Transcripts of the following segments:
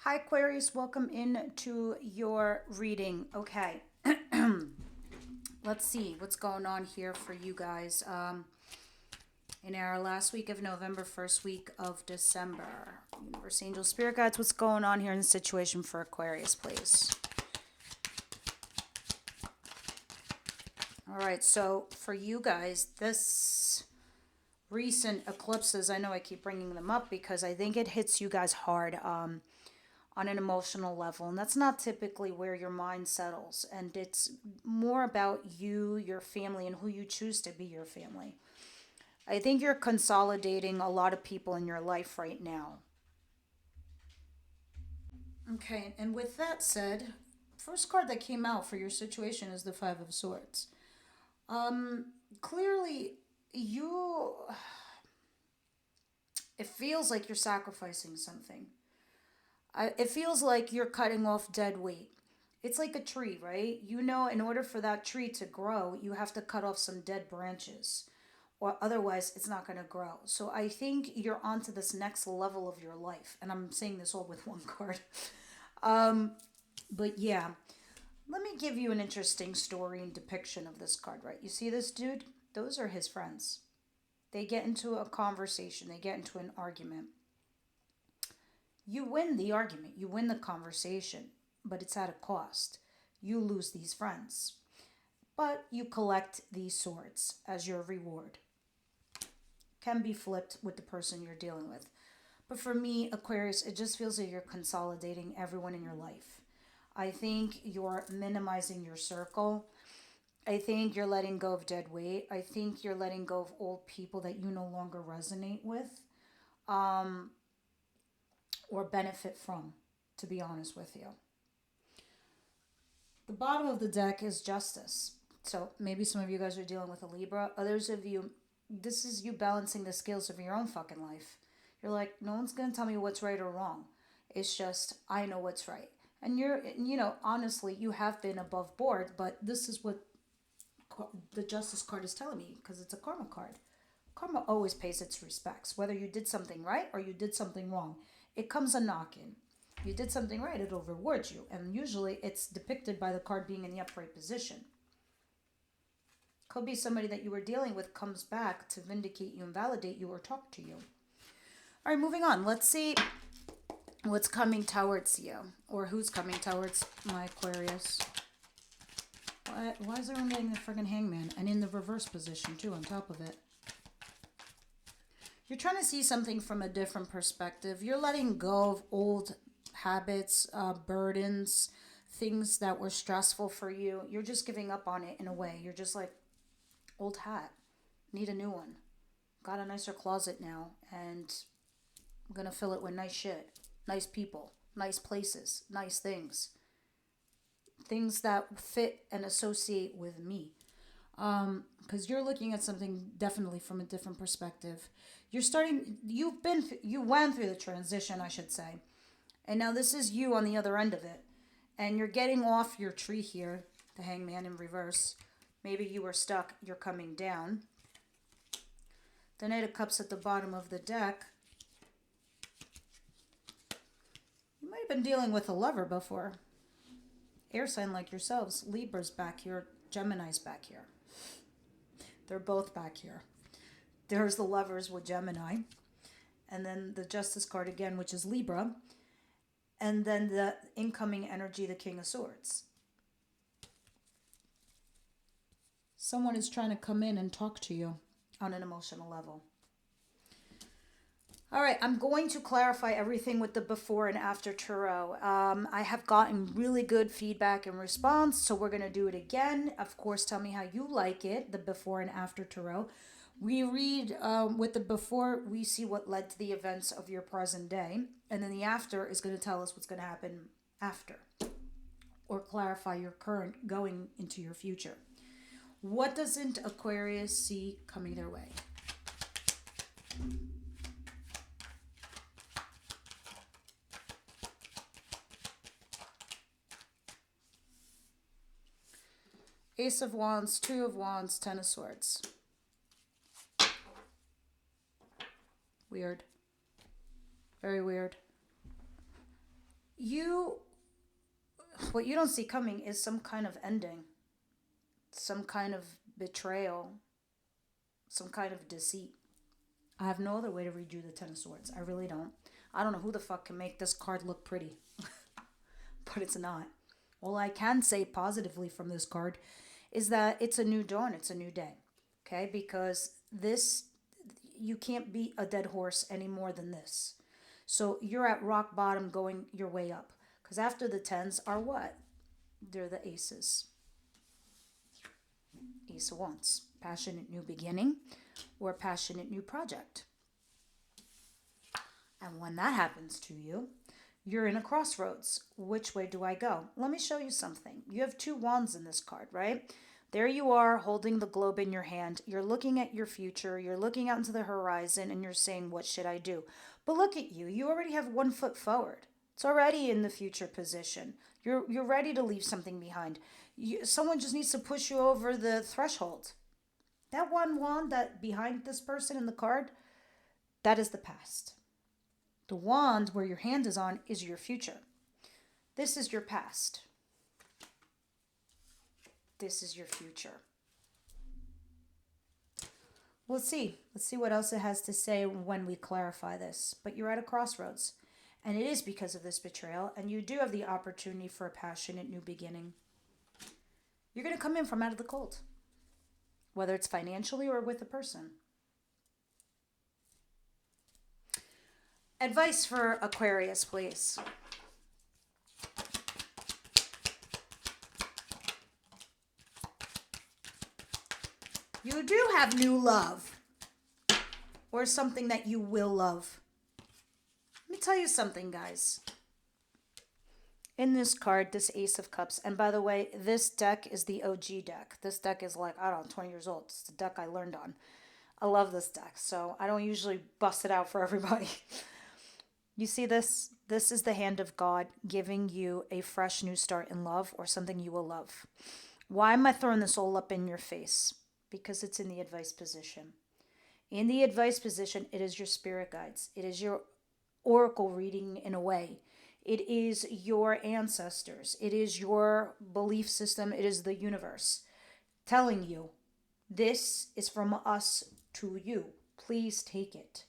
Hi, Aquarius. Welcome into your reading. Okay. Let's see what's going on here for you guys in our last week of November, first week of December. Universe, angel, spirit guides, what's going on here in the situation for Aquarius, please? All right. So for you guys, this recent eclipses, I know I keep bringing them up because I think it hits you guys hard. On an emotional level, and that's not typically where your mind settles, and it's more about you, your family, and who you choose to be your family. I think you're consolidating a lot of people in your life right now. Okay, and with that said, first card that came out for your situation is the Five of Swords. Clearly you, it feels like you're sacrificing something. It feels like you're cutting off dead weight. It's like a tree, right? You know, in order for that tree to grow, you have to cut off some dead branches, or otherwise it's not going to grow. So I think you're on to this next level of your life. And I'm saying this all with one card. But yeah, let me give you an interesting story and depiction of this card, right? You see this dude? Those are his friends. They get into a conversation, they get into an argument. You win the argument, you win the conversation, but it's at a cost. You lose these friends, but you collect these swords as your reward. Can be flipped with the person you're dealing with. But for me, Aquarius, it just feels like you're consolidating everyone in your life. I think you're minimizing your circle. I think you're letting go of dead weight. I think you're letting go of old people that you no longer resonate with or benefit from, to be honest with you. The bottom of the deck is justice. So maybe some of you guys are dealing with a Libra. Others of you, this is you balancing the scales of your own fucking life. You're like, no one's going to tell me what's right or wrong. It's just, I know what's right. And honestly, you have been above board, but this is what the Justice card is telling me because it's a karma card. Karma always pays its respects, whether you did something right or you did something wrong. It comes a knocking. You did something right, it'll reward you. And usually it's depicted by the card being in the upright position. Could be somebody that you were dealing with comes back to vindicate you and validate you or talk to you. All right, moving on. Let's see what's coming towards you, or who's coming towards my Aquarius. Why is everyone getting the friggin' hangman? And in the reverse position, too, on top of it. You're trying to see something from a different perspective. You're letting go of old habits, burdens, things that were stressful for you. You're just giving up on it in a way. You're just like, old hat, need a new one. Got a nicer closet now, and I'm going to fill it with nice shit, nice people, nice places, nice things. Things that fit and associate with me. Because you're looking at something definitely from a different perspective. You went through the transition, I should say. And now this is you on the other end of it. And you're getting off your tree here, the hangman in reverse. Maybe you were stuck, you're coming down. The Knight of Cups at the bottom of the deck. You might have been dealing with a lover before. Air sign like yourselves. Libra's back here, Gemini's back here. They're both back here. There's the lovers with Gemini. And then the Justice card again, which is Libra. And then the incoming energy, the King of Swords. Someone is trying to come in and talk to you on an emotional level. All right, I'm going to clarify everything with the before and after tarot. I have gotten really good feedback and response, so we're going to do it again. Of course, tell me how you like it, the before and after tarot. We read with the before, we see what led to the events of your present day, and then the after is going to tell us what's going to happen after, or clarify your current going into your future. What doesn't Aquarius see coming their way? Ace of Wands, Two of Wands, Ten of Swords. Weird. Very weird. You, what you don't see coming is some kind of ending, some kind of betrayal, some kind of deceit. I have no other way to read you the Ten of Swords. I really don't. I don't know who the fuck can make this card look pretty, but it's not. All I can say positively from this card is that it's a new dawn, it's a new day. Okay? Because this, you can't beat a dead horse any more than this. So you're at rock bottom going your way up. Because after the tens are what? They're the aces. Ace of Wands. Passionate new beginning or passionate new project. And when that happens to you, you're in a crossroads. Which way do I go? Let me show you something. You have 2 wands in this card, right? There you are holding the globe in your hand. You're looking at your future. You're looking out into the horizon and you're saying, what should I do? But look at you. You already have 1 foot forward. It's already in the future position. You're ready to leave something behind. Someone just needs to push you over the threshold. That 1 wand that behind this person in the card, that is the past. The wand where your hand is on is your future. This is your past. This is your future. Let's see. Let's see what else it has to say when we clarify this. But you're at a crossroads. And it is because of this betrayal. And you do have the opportunity for a passionate new beginning. You're going to come in from out of the cold. Whether it's financially or with a person. Advice for Aquarius, please. You do have new love. Or something that you will love. Let me tell you something, guys. In this card, this Ace of Cups, and by the way, this deck is the OG deck. This deck is like, I don't know, 20 years old. It's the deck I learned on. I love this deck, so I don't usually bust it out for everybody. You see this? This is the hand of God giving you a fresh new start in love or something you will love. Why am I throwing this all up in your face? Because it's in the advice position. In the advice position, it is your spirit guides. It is your oracle reading in a way. It is your ancestors. It is your belief system. It is the universe telling you, this is from us to you. Please take it.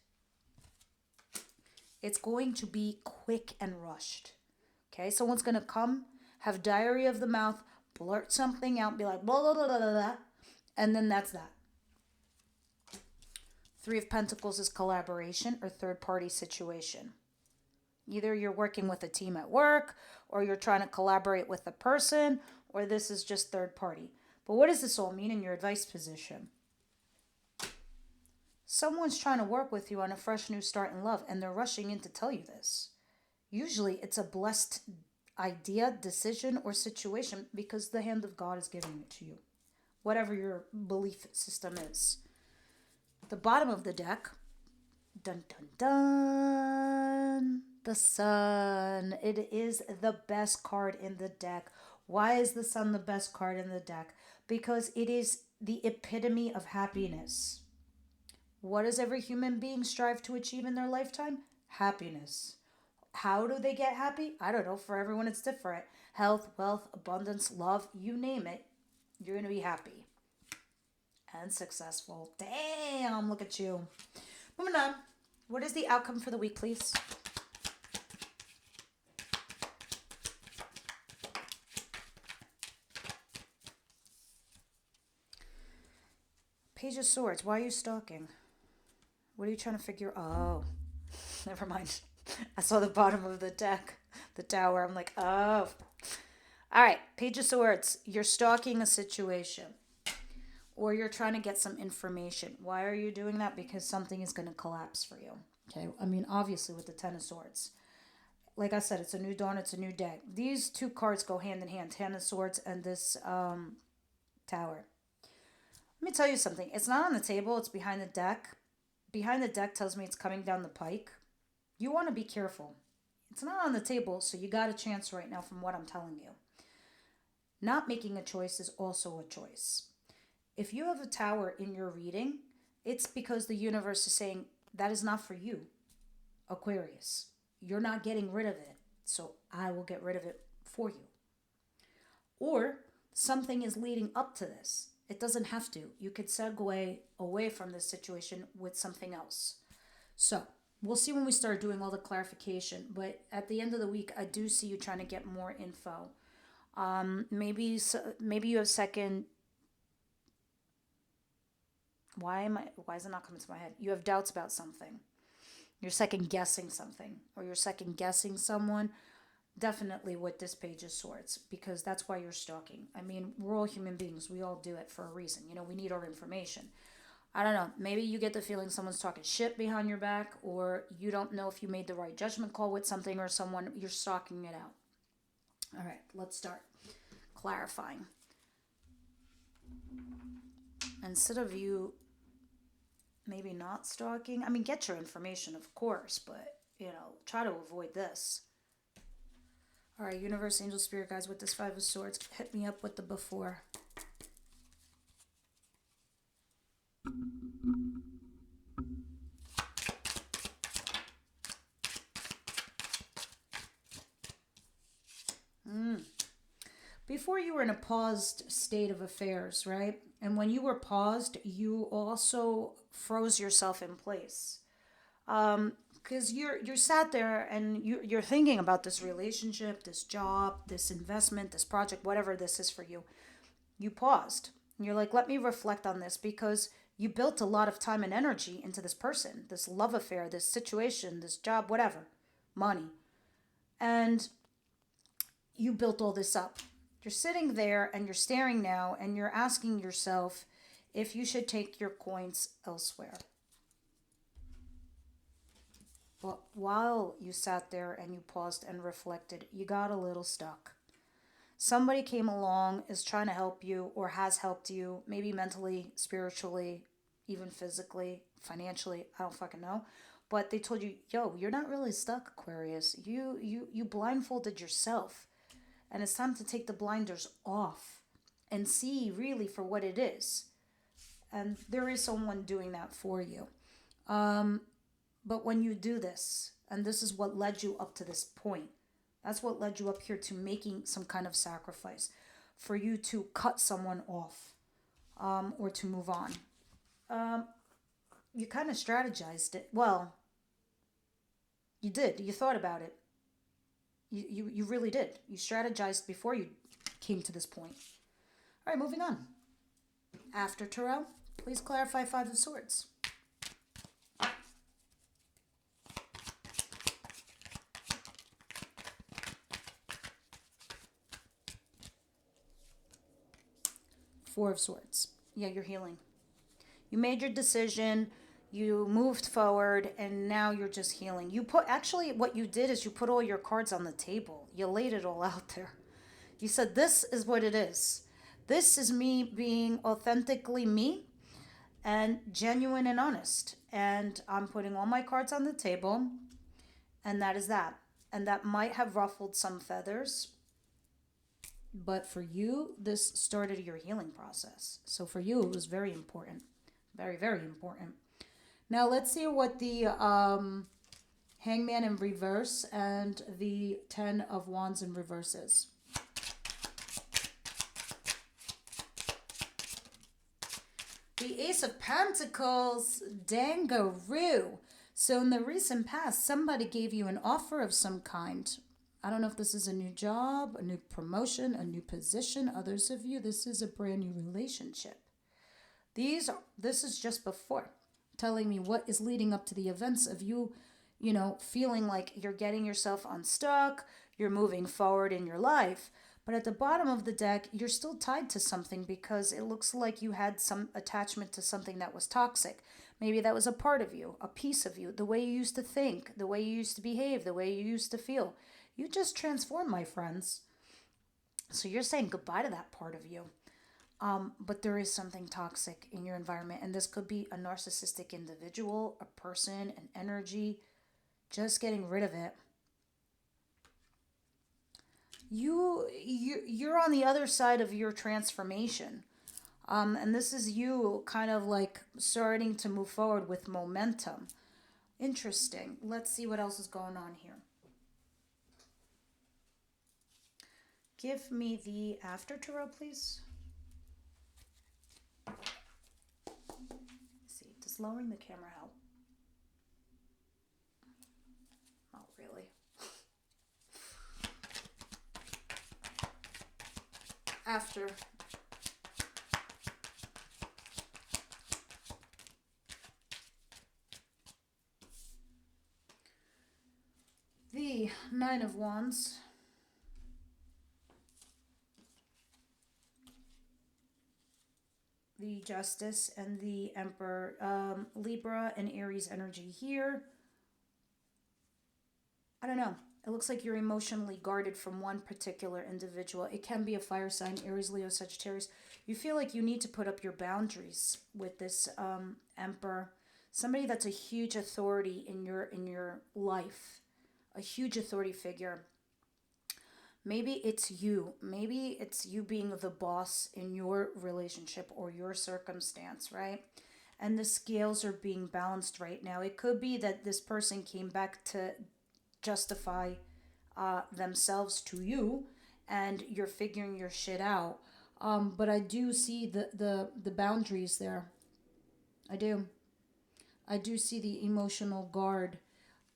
It's going to be quick and rushed. Okay, someone's going to come, have diarrhea of the mouth, blurt something out, be like, blah, blah, blah, blah, blah, and then that's that. 3 of Pentacles is collaboration or third-party situation. Either you're working with a team at work, or you're trying to collaborate with a person, or this is just third party. But what does this all mean in your advice position? Someone's trying to work with you on a fresh new start in love, and they're rushing in to tell you this. Usually it's a blessed idea, decision, or situation because the hand of God is giving it to you. Whatever your belief system is. The bottom of the deck, dun dun dun, the Sun. It is the best card in the deck. Why is the Sun the best card in the deck? Because it is the epitome of happiness. What does every human being strive to achieve in their lifetime? Happiness. How do they get happy? I don't know. For everyone, it's different. Health, wealth, abundance, love, you name it. You're going to be happy. And successful. Damn, look at you. Moving on. What is the outcome for the week, please? Page of Swords. Why are you stalking? What are you trying to figure? Oh, never mind. I saw the bottom of the deck, the tower. I'm like, oh. All right. Page of Swords. You're stalking a situation. Or you're trying to get some information. Why are you doing that? Because something is going to collapse for you. Okay. I mean, obviously with the Ten of Swords. Like I said, it's a new dawn. It's a new day. These 2 cards go hand in hand. Ten of Swords and this tower. Let me tell you something. It's not on the table. It's behind the deck. Behind the deck tells me it's coming down the pike. You want to be careful. It's not on the table, so you got a chance right now from what I'm telling you. Not making a choice is also a choice. If you have a tower in your reading, it's because the universe is saying, that is not for you, Aquarius. You're not getting rid of it. So I will get rid of it for you. Or something is leading up to this. It doesn't have to. You could segue away from this situation with something else. So we'll see when we start doing all the clarification. But at the end of the week, I do see you trying to get more info. Maybe you have second. Why is it not coming to my head? You have doubts about something. You're second guessing something, or you're second guessing someone. Definitely with this Page of Swords, because that's why you're stalking. I mean, we're all human beings. We all do it for a reason. We need our information. I don't know. Maybe you get the feeling someone's talking shit behind your back, or you don't know if you made the right judgment call with something or someone. You're stalking it out. All right, let's start clarifying. Instead of you maybe not stalking, I mean, get your information, of course, but, try to avoid this. All right, universe, angel, spirit guides, with this Five of Swords, hit me up with the before. Before, you were in a paused state of affairs, right? And when you were paused, you also froze yourself in place. Because you're sat there and you're thinking about this relationship, this job, this investment, this project, whatever this is for you. You paused. And you're like, let me reflect on this, because you built a lot of time and energy into this person, this love affair, this situation, this job, whatever, money. And you built all this up. You're sitting there and you're staring now and you're asking yourself if you should take your coins elsewhere. But while you sat there and you paused and reflected, you got a little stuck. Somebody came along, is trying to help you, or has helped you, maybe mentally, spiritually, even physically, financially, I don't fucking know. But they told you, yo, you're not really stuck, Aquarius. You blindfolded yourself. And it's time to take the blinders off and see really for what it is. And there is someone doing that for you. But when you do this, and this is what led you up to this point, that's what led you up here to making some kind of sacrifice, for you to cut someone off, or to move on. You kind of strategized it. Well, you did. You thought about it. You really did. You strategized before you came to this point. All right, moving on. After Tarot, please clarify Five of Swords. Four of Swords. Yeah, you're healing. You made your decision. You moved forward, and now you're just healing. Actually, what you did is you put all your cards on the table. You laid it all out there. You said, this is what it is. This is me being authentically me and genuine and honest. And I'm putting all my cards on the table, and that is that. And that might have ruffled some feathers, but for you, this started your healing process. So for you, it was very important. Very, very important. Now let's see what the Hangman in reverse and the Ten of Wands in reverse is. The Ace of Pentacles, Dangaroo. So in the recent past, somebody gave you an offer of some kind. I don't know if this is a new job, a new promotion, a new position. Others of you, this is a brand new relationship. This is just before telling me what is leading up to the events of you, feeling like you're getting yourself unstuck, you're moving forward in your life. But at the bottom of the deck, you're still tied to something, because it looks like you had some attachment to something that was toxic. Maybe that was a part of you, a piece of you, the way you used to think, the way you used to behave, the way you used to feel. You just transformed, my friends. So you're saying goodbye to that part of you. But there is something toxic in your environment, and this could be a narcissistic individual, a person, an energy. Just getting rid of it. You're on the other side of your transformation, and this is you kind of like starting to move forward with momentum. Interesting. Let's see what else is going on here. Give me the after tarot, please. Let's see, does lowering the camera help? Not really. After. The Nine of Wands. The Justice and the Emperor. Libra and Aries energy here. I don't know. It looks like you're emotionally guarded from one particular individual. It can be a fire sign, Aries, Leo, Sagittarius. You feel like you need to put up your boundaries with this Emperor. Somebody that's a huge authority in your life. A huge authority figure. Maybe it's you. Maybe it's you being the boss in your relationship or your circumstance, right? And the scales are being balanced right now. It could be that this person came back to justify themselves to you and you're figuring your shit out. But I do see the boundaries there. I do. I do see the emotional guard.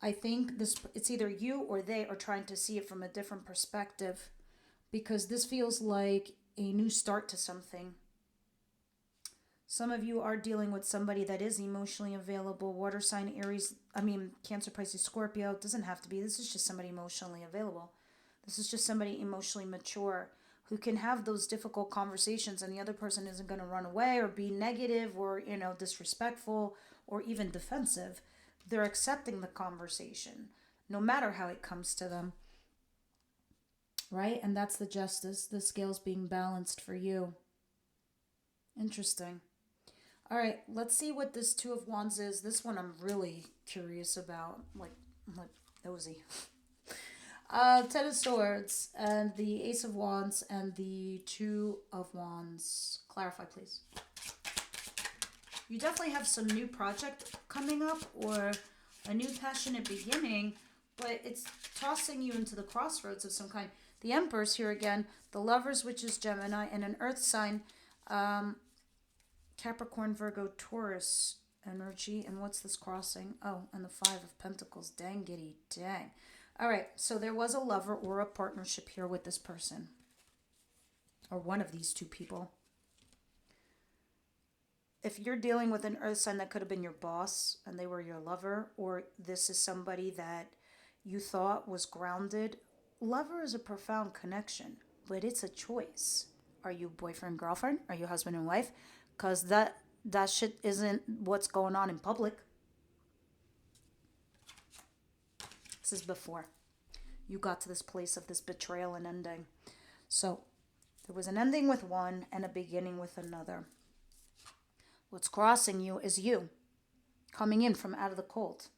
I think it's either you or they are trying to see it from a different perspective because this feels like a new start to something. Some of you are dealing with somebody that is emotionally available. Water sign, Aries, Cancer, Pisces, Scorpio. It doesn't have to be. This is just somebody emotionally available. This is just somebody emotionally mature who can have those difficult conversations and the other person isn't going to run away or be negative or, disrespectful or even defensive. They're accepting the conversation, no matter how it comes to them. Right? And that's the Justice, the scales being balanced for you. Interesting. All right, let's see what this Two of Wands is. This one I'm really curious about, like nosy. Ten of Swords and the Ace of Wands and the Two of Wands. Clarify, please. You definitely have some new project coming up or a new passionate beginning, but it's tossing you into the crossroads of some kind. The Emperor's here again, the Lovers, which is Gemini, and an Earth sign, Capricorn, Virgo, Taurus energy. And what's this crossing? Oh, and the Five of Pentacles. Dang giddy, dang. All right, so there was a lover or a partnership here with this person, or one of these two people. If you're dealing with an earth sign, that could have been your boss and they were your lover, or this is somebody that you thought was grounded. Lover is a profound connection, but it's a choice. Are you boyfriend, girlfriend? Are you husband and wife? Because that shit isn't what's going on in public. This is before you got to this place of this betrayal and ending. So there was an ending with one and a beginning with another. What's crossing you is you coming in from out of the cold.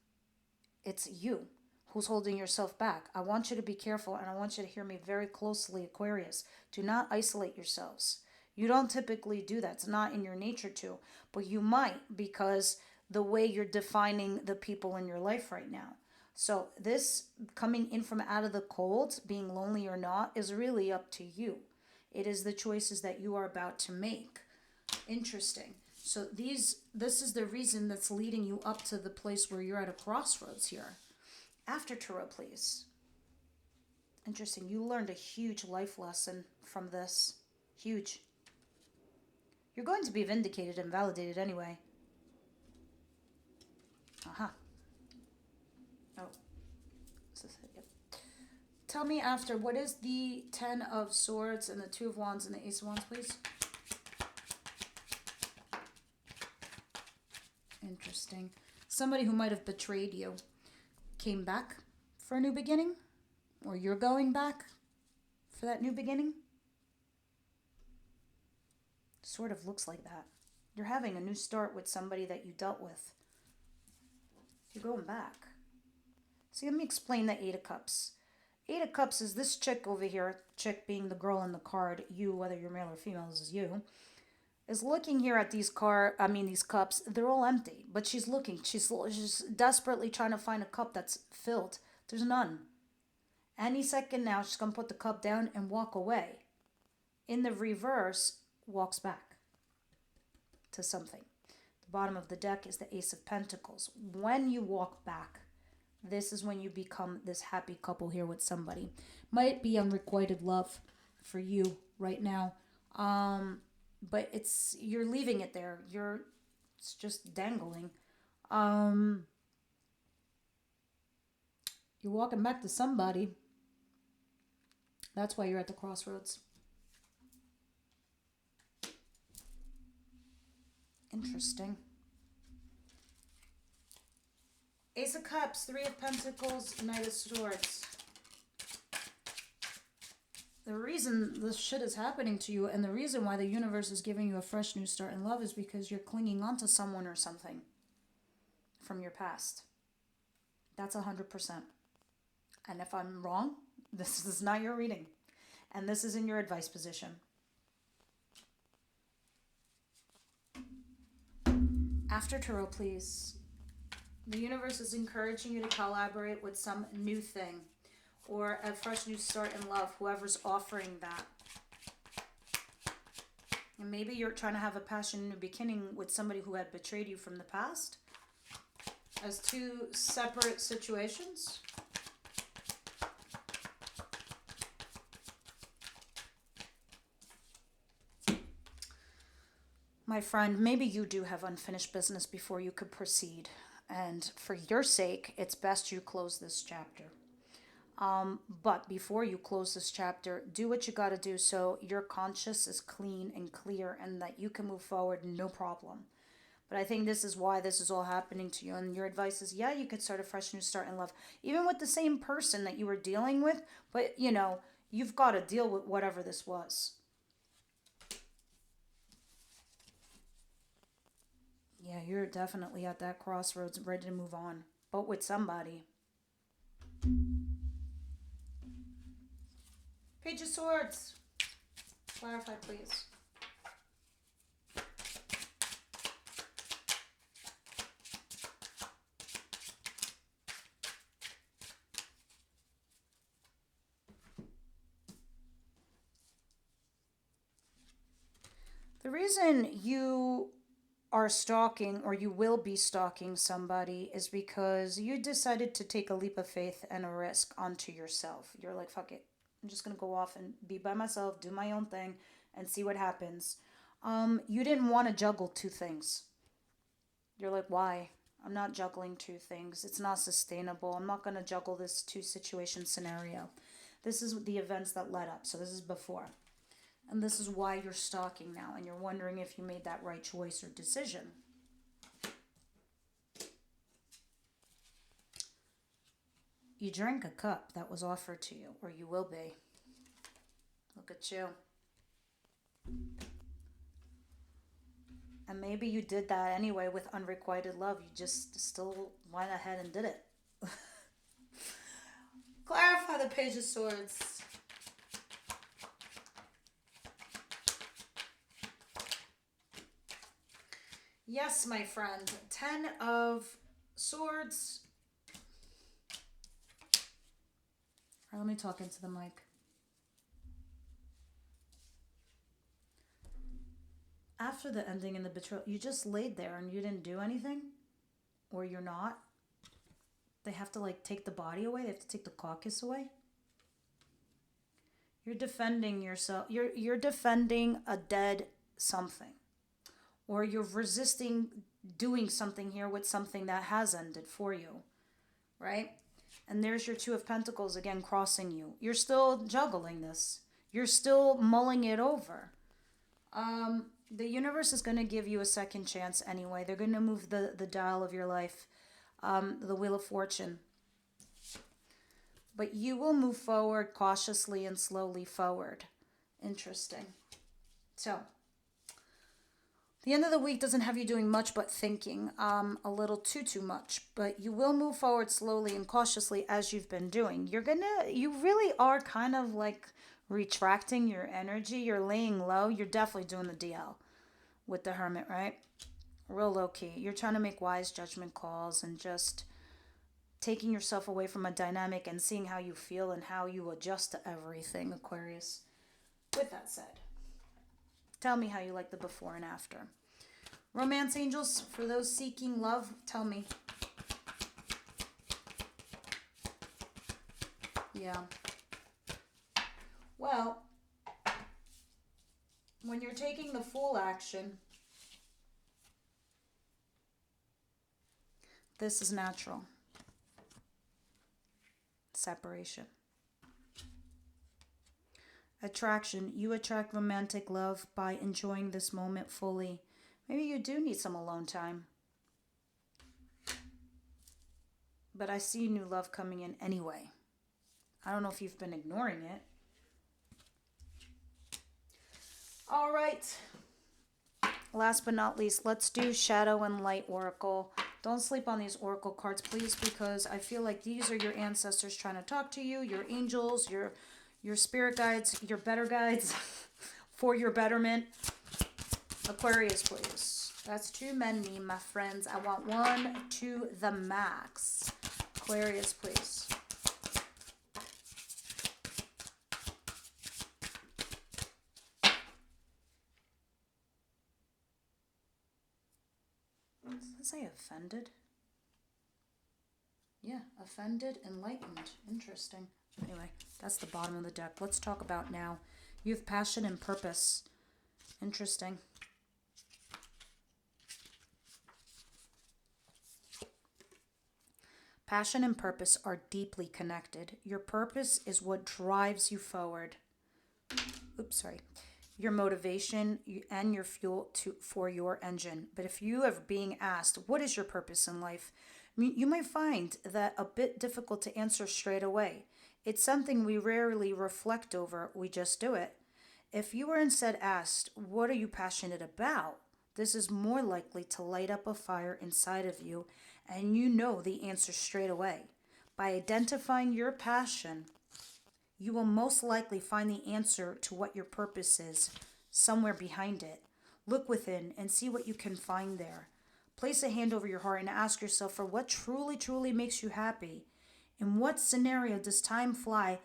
It's you who's holding yourself back. I want you to be careful, and I want you to hear me very closely, Aquarius. Do not isolate yourselves. You don't typically do that. It's not in your nature to, but you might because the way you're defining the people in your life right now. So this coming in from out of the cold, being lonely or not, is really up to you. It is the choices that you are about to make. Interesting. So this is the reason that's leading you up to the place where you're at a crossroads here. After tarot, please. Interesting. You learned a huge life lesson from this. Huge. You're going to be vindicated and validated anyway. Uh-huh. Oh. Is this it? Yep. Tell me after, what is the Ten of Swords and the Two of Wands and the Ace of Wands, please? Interesting. Somebody who might have betrayed you came back for a new beginning, or you're going back for that new beginning. Sort of looks like that. You're having a new start with somebody that you dealt with. You're going back. See, let me explain the Eight of Cups. Eight of Cups is this chick over here, chick being the girl in the card, you, whether you're male or female, this is you, is looking here at these cups. They're all empty, but she's looking. She's desperately trying to find a cup that's filled. There's none. Any second now, she's going to put the cup down and walk away. In the reverse, walks back to something. The bottom of the deck is the Ace of Pentacles. When you walk back, this is when you become this happy couple here with somebody. Might be unrequited love for you right now. But you're leaving it there. It's just dangling. You're walking back to somebody. That's why you're at the crossroads. Interesting. Ace of Cups, Three of Pentacles, Knight of Swords. The reason this shit is happening to you and the reason why the universe is giving you a fresh new start in love is because you're clinging on to someone or something from your past. That's 100%. And if I'm wrong, this is not your reading. And this is in your advice position. After tarot, please. The universe is encouraging you to collaborate with some new thing or a fresh new start in love, whoever's offering that. And maybe you're trying to have a passion new beginning with somebody who had betrayed you from the past as two separate situations. My friend, maybe you do have unfinished business before you could proceed. And for your sake, it's best you close this chapter. But before you close this chapter, do what you got to do so your conscience is clean and clear and that you can move forward no problem. But I think this is why this is all happening to you. And your advice is, yeah, you could start a fresh new start in love, even with the same person that you were dealing with. But, you know, you've got to deal with whatever this was. Yeah, you're definitely at that crossroads, ready to move on, but with somebody. Page of Swords. Clarify, please. The reason you are stalking or you will be stalking somebody is because you decided to take a leap of faith and a risk onto yourself. You're like, fuck it. I'm just going to go off and be by myself, do my own thing, and see what happens. You didn't want to juggle two things. You're like, why? I'm not juggling two things. It's not sustainable. I'm not going to juggle this two situation scenario. This is the events that led up. So this is before. And this is why you're stalking now. And you're wondering if you made that right choice or decision. You drank a cup that was offered to you. Or you will be. Look at you. And maybe you did that anyway with unrequited love. You just still went ahead and did it. Clarify the Page of Swords. Yes, my friend. 10 of Swords. All right, let me talk into the mic. After the ending and the betrayal, you just laid there and you didn't do anything? Or you're not? They have to like take the body away? They have to take the carcass away? You're defending yourself. You're defending a dead something. Or you're resisting doing something here with something that has ended for you, right? And there's your Two of Pentacles again crossing you. You're still juggling this. You're still mulling it over. The universe is going to give you a second chance anyway. They're going to move the dial of your life, the Wheel of Fortune. But you will move forward cautiously and slowly forward. Interesting. So, the end of the week doesn't have you doing much but thinking, a little too much. But you will move forward slowly and cautiously as you've been doing. You really are kind of like retracting your energy. You're laying low. You're definitely doing the DL with the Hermit, right? Real low key. You're trying to make wise judgment calls and just taking yourself away from a dynamic and seeing how you feel and how you adjust to everything, Aquarius. With that said, tell me how you like the before and after. Romance angels, for those seeking love, tell me. Yeah. Well, when you're taking the full action, this is natural. Separation. Attraction. You attract romantic love by enjoying this moment fully. Maybe you do need some alone time. But I see new love coming in anyway. I don't know if you've been ignoring it. All right. Last but not least, let's do Shadow and Light Oracle. Don't sleep on these Oracle cards, please, because I feel like these are your ancestors trying to talk to you, your angels, your spirit guides, your better guides for your betterment. Aquarius, please. That's too many, my friends. I want one to the max. Aquarius, please. Does it say offended? Yeah, offended, enlightened. Interesting. Anyway, that's the bottom of the deck. Let's talk about now. You have passion and purpose. Interesting. Passion and purpose are deeply connected. Your purpose is what drives you forward. Oops, sorry. Your motivation and your fuel for your engine. But if you are being asked, what is your purpose in life? You might find that a bit difficult to answer straight away. It's something we rarely reflect over. We just do it. If you were instead asked, what are you passionate about? This is more likely to light up a fire inside of you, and you know the answer straight away. By identifying your passion, you will most likely find the answer to what your purpose is somewhere behind it. Look within and see what you can find there. Place a hand over your heart and ask yourself for what truly, truly makes you happy. In what scenario does time fly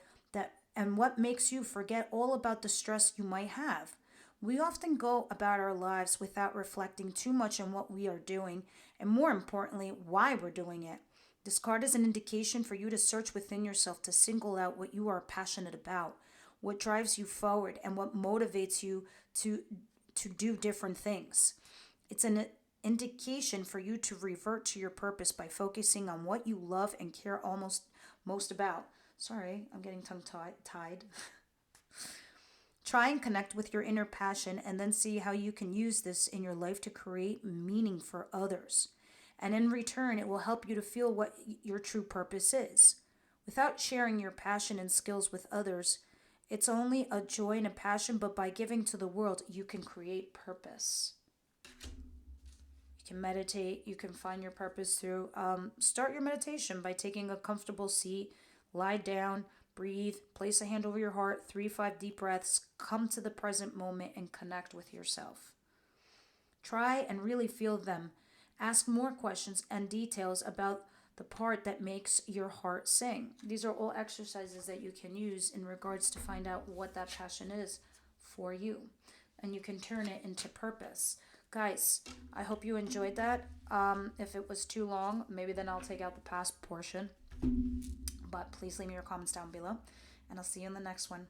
and what makes you forget all about the stress you might have? We often go about our lives without reflecting too much on what we are doing, and more importantly, why we're doing it. This card is an indication for you to search within yourself to single out what you are passionate about, what drives you forward, and what motivates you to do different things. It's an indication for you to revert to your purpose by focusing on what you love and care most about. Sorry, I'm getting tongue-tied. Try and connect with your inner passion and then see how you can use this in your life to create meaning for others. And in return, it will help you to feel what your true purpose is. Without sharing your passion and skills with others, it's only a joy and a passion, but by giving to the world, you can create purpose. You can meditate, you can find your purpose through, start your meditation by taking a comfortable seat, lie down, breathe, place a hand over your heart, 3-5 deep breaths, come to the present moment and connect with yourself. Try and really feel them. Ask more questions and details about the part that makes your heart sing. These are all exercises that you can use in regards to find out what that passion is for you. And you can turn it into purpose. Guys, I hope you enjoyed that. If it was too long, maybe then I'll take out the past portion. But please leave me your comments down below. And I'll see you in the next one.